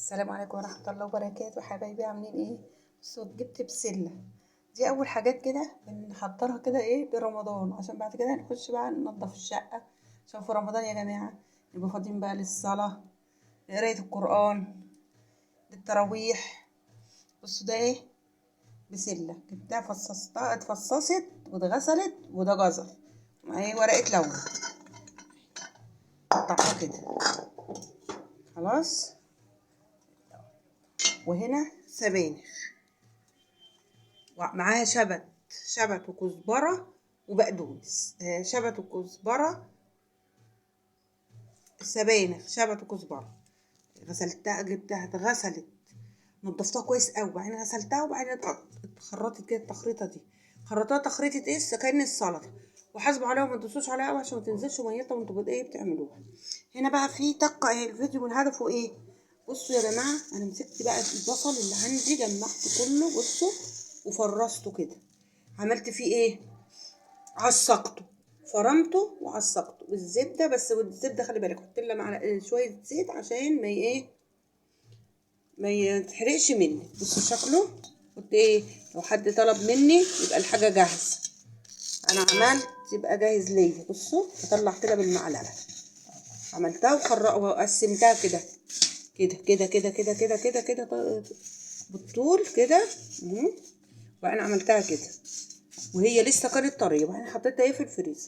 السلام عليكم ورحمة الله وبركاته. حبايبي عاملين ايه؟ بصوا جبت بسلة. دي اول حاجات كده بنحضرها كده ايه لرمضان، عشان بعد كده نخش بقى ننضف الشقة، عشان في رمضان يا جماعة نبقى فاضيين بقى للصلاة، لقراية القرآن، للتراويح. بصوا ده ايه؟ بسلة جبتها فصصتها، اتفصصت واتغسلت، وده جزر معايا ورقة لورا قطعتها كده خلاص. وهنا سبانخ ومعاها شبت وكزبرة وبقدونس. شبت وكزبرة، السبانخ شبت وكزبرة غسلتها، جبتها اتغسلت، نضفتها كويس قوي، وبعدين غسلتها، وبعدين اتخرطت كده التخريطه دي، خرطتها تخريطه ايه كأن السلطه، وحاسبوا عليها وما تدوسوش عليها قوي عشان ما تنزلش ميتها وانتوا ايه بتعملوها. هنا بقى في تقه اهي، الفيديو من هدفه ايه؟ بصوا يا جماعه، انا مسكت بقى البصل اللي عندي جمعته كله، بصوا، وفرصته كده. عملت فيه ايه؟ عصقته، فرمته وعصقته بالزبده، بس والزبده خلي بالك حط لها معلقه شويه زيت عشان ما ايه ما يتحرقش مني. بصوا شكله، قلت ايه لو حد طلب مني يبقى الحاجه جاهزه، انا عملت يبقى جاهز ليا. بصوا هطلع كده بالمعلقه، عملتها وقسمتها كده كده كده كده كده كده كده كده بالطول كده. وبعدين عملتها كده وهي لسه كانت طريه، وبعدين حطيتها ايه في الفريزر.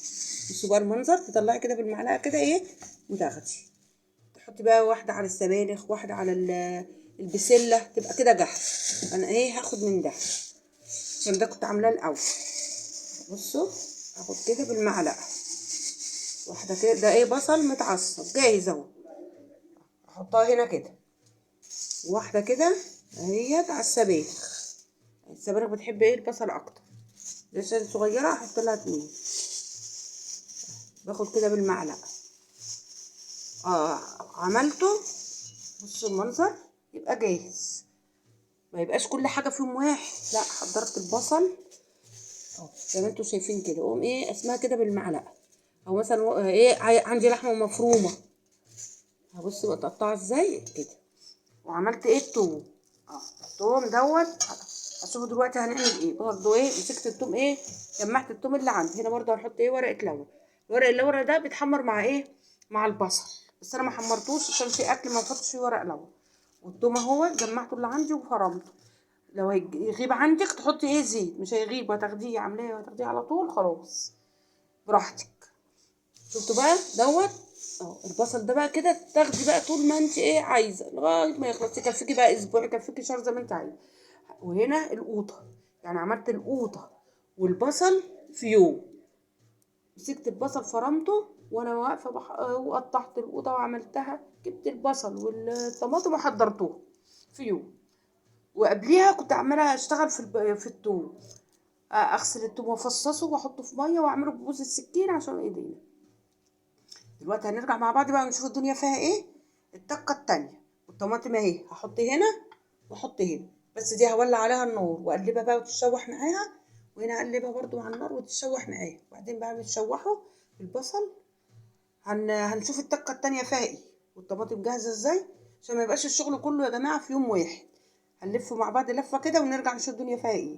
بصوا بقى المنظر، تطلعي كده بالمعلقه كده ايه وتاخدي، تحطي بقى واحده على السبانخ، واحده على البسله، تبقى كده جاهزه. انا ايه هاخد من ده عشان ده كنت عاملاه الاول. بصوا هاخد كده بالمعلقه واحده كده، ده ايه بصل متعصب جاهز اهو، احطها هنا كده، واحده كده اهيت على السبانخ. السبانخ بتحب ايه البصل اكتر، لسه صغيره احط لها 2. باخد كده بالمعلقه عملته. بصوا المنظر يبقى جاهز، ما يبقاش كل حاجه في يوم واحد، لا حضرت البصل اهو زي ما انتوا شايفين كده، اقوم ايه اسمها كده بالمعلقه. او مثلا ايه عندي لحمه مفرومه، هبص بقطعها ازاي كده. وعملت ايه التوم، التوم دوت هشوفه دلوقتي هنعمل ايه. برضو ايه مسكت التوم ايه، جمعت التوم اللي عندي هنا. برضو هنحط ايه ورقه لورا. ورق اللورا ده بيتحمر مع ايه، مع البصل، بس انا ما حمرتوش عشان في اكل ما بحطش فيه ورق لورا. والتوم اهو جمعته اللي عندي وفرمته. لو يغيب عندك تحطي ايه زيت، مش هيغيب، وتاخديه عاملاه وتاخديه على طول خلاص براحتك. شفتوا بقى دوت البصل ده بقى كده تاخدي بقى طول ما انت ايه عايزه لغايه ما يخلص، يكفيكي بقى اسبوع، يكفيكي شهر زي ما انت عايزه. وهنا القوطه، يعني عملت القوطه والبصل في يوم. مسكت البصل فرمته وانا واقفه وقطعت القوطه وعملتها، جبت البصل والطماطم وحضرتوه في يوم. وقبليها كنت عماله اشتغل في التوم، اغسل التوم وافصصه واحطه في ميه واعمله ببوز السكين عشان ايدينا. دلوقتي هنرجع مع بعض بقى ونشوف الدنيا فيها ايه. التقه التانية والطماطم اهي، هحط هنا واحط هنا، بس دي هولع عليها النار واقلبها بقى وتتشوح معاها، وهنا اقلبها برضو على النار وتتشوح معاها. وبعدين بقى بتشوحوا البصل، هنشوف التقه التانية فيها ايه والطماطم جاهزه ازاي، عشان ما يبقاش الشغل كله يا جماعه في يوم واحد. هنلف مع بعض لفه كده ونرجع نشوف الدنيا فيها ايه.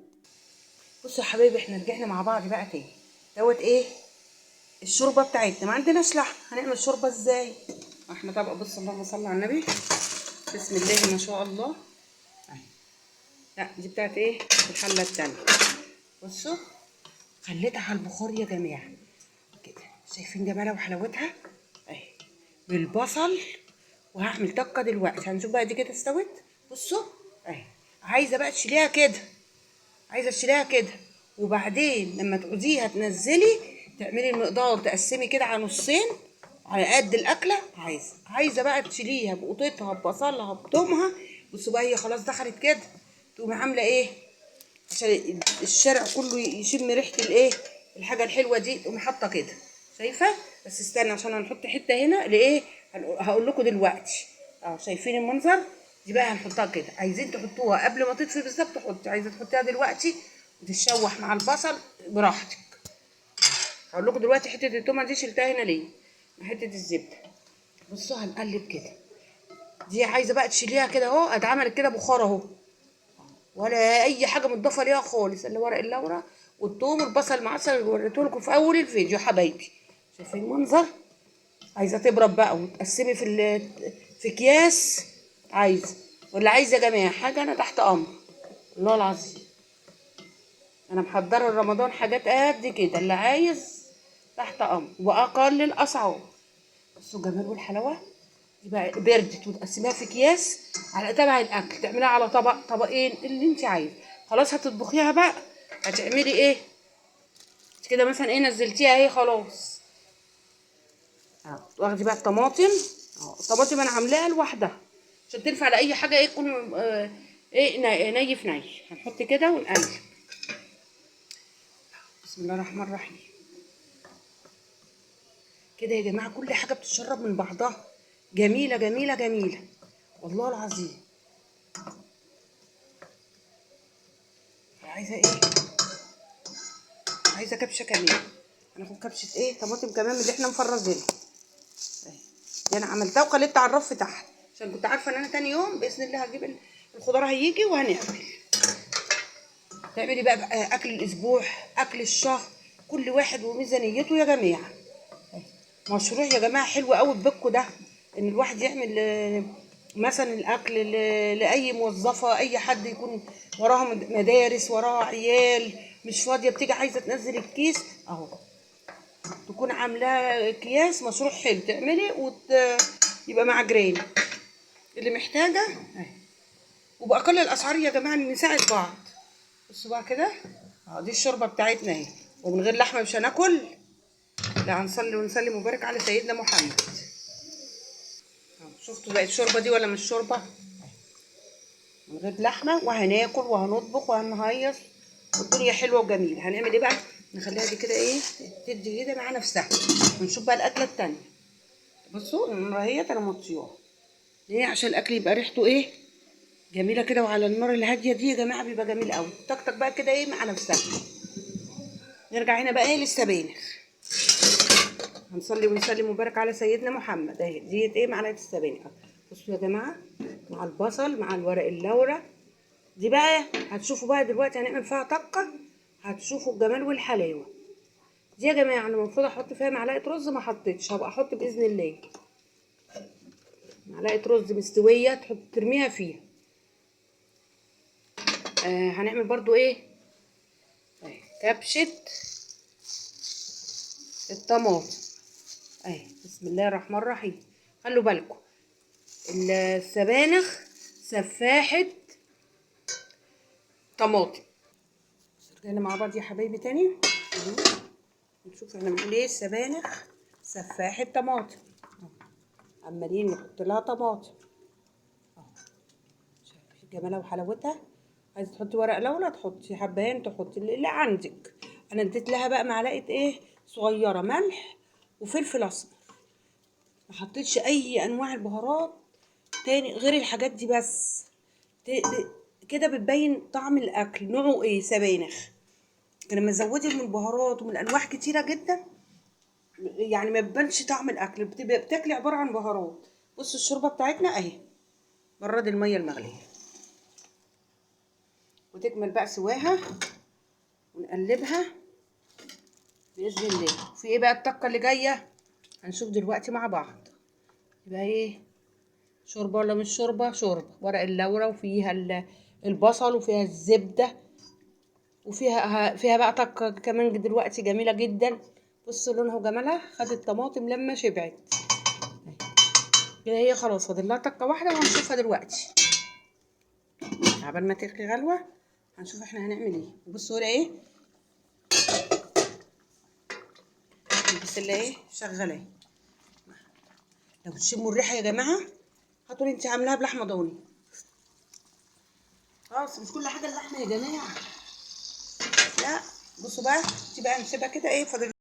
بصوا يا حبايبي، احنا رجعنا مع بعض بقى تاني. دوت ايه الشوربه بتاعتنا، ما عندناش لحم، هنعمل شوربه ازاي؟ احنا طبق، بص اللهم صل على النبي، بسم الله ما شاء الله اهي. لا دي بتاعت ايه الحله التانية. بصوا خليتها على البخار يا جماعه كده، شايفين جمالها وحلاوتها اهي بالبصل. وهعمل طقه دلوقتي هنشوف بقى دي كده استوت. بصوا اهي، عايزه بقى تشيليها كده، عايزه تشيليها كده، وبعدين لما تعوزيها تنزلي تعملي المقدار، تقسمي كده على نصين على قد الاكله. عايزه بقى تشيليها بقطتها ببصلها بتومها. بصوا بقى هي خلاص دخلت كده، تقومي عامله ايه عشان الشارع كله يشم ريحه الايه الحاجه الحلوه دي، تقومي حاطه كده، شايفه؟ بس استنى عشان هنحط حته هنا لايه، هقول لكم دلوقتي. شايفين المنظر؟ دي بقى هنحطها كده، عايزين تحطوها قبل ما تطفي بالظبط حطي، عايزه تحطيها دلوقتي وتتشوح مع البصل براحتك. هقول لكم دلوقتي حته التومه دي شلتها هنا ليه، مع حته الزبده. بصوا هنقلب كده دي عايزه بقى تشيليها كده اهو، اتعملت كده بخار اهو، ولا اي حاجه متضافه ليها خالص الا ورق اللورة والثوم والبصل المعصر اللي وريتهولكوا في اول الفيديو يا حبايبي. شايفين المنظر؟ عايزه تبرد بقى وتقسمي في اكياس، عايزه ولا عايزه يا جماعه حاجه، انا تحت امر والله العظيم. انا محضره رمضان حاجات قد كده، اللي عايز تحت امر واقل الاسعار. بصوا الجمال والحلاوه. دي بقى بردت وتقسميها في اكياس على تبع الاكل، تعمليها على طبق طبقين اللي انت عايزه. خلاص هتطبخيها بقى، هتعملي ايه كده مثلا؟ ايه نزلتيها اهي خلاص. واخدي بقى الطماطم الطماطم انا عاملاها لوحدها عشان تنفع لاي حاجه، ايه تكون ني في ني. هنحط كده ونقلب. بسم الله الرحمن الرحيم. كده يا جماعه كل حاجه بتتشرب من بعضها، جميله جميله جميله والله العظيم. عايزه ايه؟ عايزه كبشه كمان. هناخد كبشه ايه طماطم كمان من اللي احنا مفرزينها اهي. دي انا عملتها وخليتها على الرف تحت عشان كنت عارفه ان انا تاني يوم باذن الله هجيب الخضار هيجي وهنعمل. تعملي بقى اكل الاسبوع، اكل الشهر، كل واحد وميزانيته يا جماعه. مشروع يا جماعه حلو قوي في بيتكم ده، ان الواحد يعمل مثلا الاكل لاي موظفه، اي حد يكون وراها مدارس، وراها عيال مش فاضيه بتيجي عايزه تنزل الكيس اهو، تكون عاملاه اكياس. مشروع حلو تعملي يبقى مع جيران اللي محتاجه اهي. وباقل الاسعار يا جماعه نساعد بعض. بصوا بقى كده دي الشوربه بتاعتنا اهي، ومن غير لحمه مش هناكل. لا هنصلي ونسلم وبارك على سيدنا محمد. شفتوا بقت الشوربه دي ولا مش شوربه؟ من غير لحمه، وهناكل وهنطبخ وهنهيص والدنيا حلوه وجميله. هنعمل ايه بقى؟ نخليها دي كده ايه تدي كده مع نفسها، ونشوف بقى الاكله التانيه. بصوا النار اهي انا مطياها ليه؟ عشان الاكل يبقى ريحته ايه جميله كده، وعلى النار الهاديه دي يا جماعه بيبقى جميل قوي. تك بقى كده ايه مع نفسها. نرجع هنا بقى ايه للسبانخ. هنصلي ونسلم وبارك على سيدنا محمد اهي. ديت ايه معلقه السبانخ. بصوا يا جماعه مع البصل مع الورق اللورة. دي بقى هتشوفوا بقى دلوقتي هنعمل فيها طقه، هتشوفوا الجمال والحلاوه. دي يا جماعه انا المفروض احط فيها معلقه رز، ما حطيتش، هبقى احط باذن الله معلقه رز مستويه تحط ترميها فيها. هنعمل برضو ايه كبشه الطماطم اهي. بسم الله الرحمن الرحيم. خلوا بالكم السبانخ سفاحه طماطم. رجعنا مع بعض يا حبايبي تاني نشوف احنا بنقول ايه. السبانخ سفاحه طماطم عمالين نحط لها طماطم شايفين جمالها وحلاوتها. عايزه تحطي ورق لورا تحطي، حبهان تحطي اللي عندك. انا اديت لها بقى معلقه ايه صغيره ملح وفلفل اسمر، ما حطيتش اي انواع البهارات تاني غير الحاجات دي بس. كده بتبين طعم الاكل نوعه ايه. سبانخ لما تزودي من البهارات ومن انواع كتيره جدا يعني ما بيبانش طعم الاكل، بتبقى بتاكلي عباره عن بهارات. بصوا الشوربه بتاعتنا اهي. برد الميه المغليه وتكمل بقى سواها ونقلبها باذن الله. في ايه بقى الطاقه اللي جايه؟ هنشوف دلوقتي مع بعض. يبقى ايه شوربه ولا مش شوربه؟ شوربه ورق اللورة وفيها البصل وفيها الزبده وفيها بقى طاقه كمان دلوقتي جميله جدا. بصوا لونها وجمالها. خدت الطماطم لما شبعت كده هي خلاص فاضل لها طاقه واحده وهنشوفها دلوقتي عبال ما تغلي غلوه. هنشوف احنا هنعمل ايه. بصوا هنا ايه البسله ايه شغاله اهي. لو تشموا الريحه يا جماعه هتقولي انت عاملاها بلحمه ضاني. خلاص مش كل حاجه اللحمه يا جماعه، لا. بصوا بقى دي بقى نسيبها كده ايه فاضل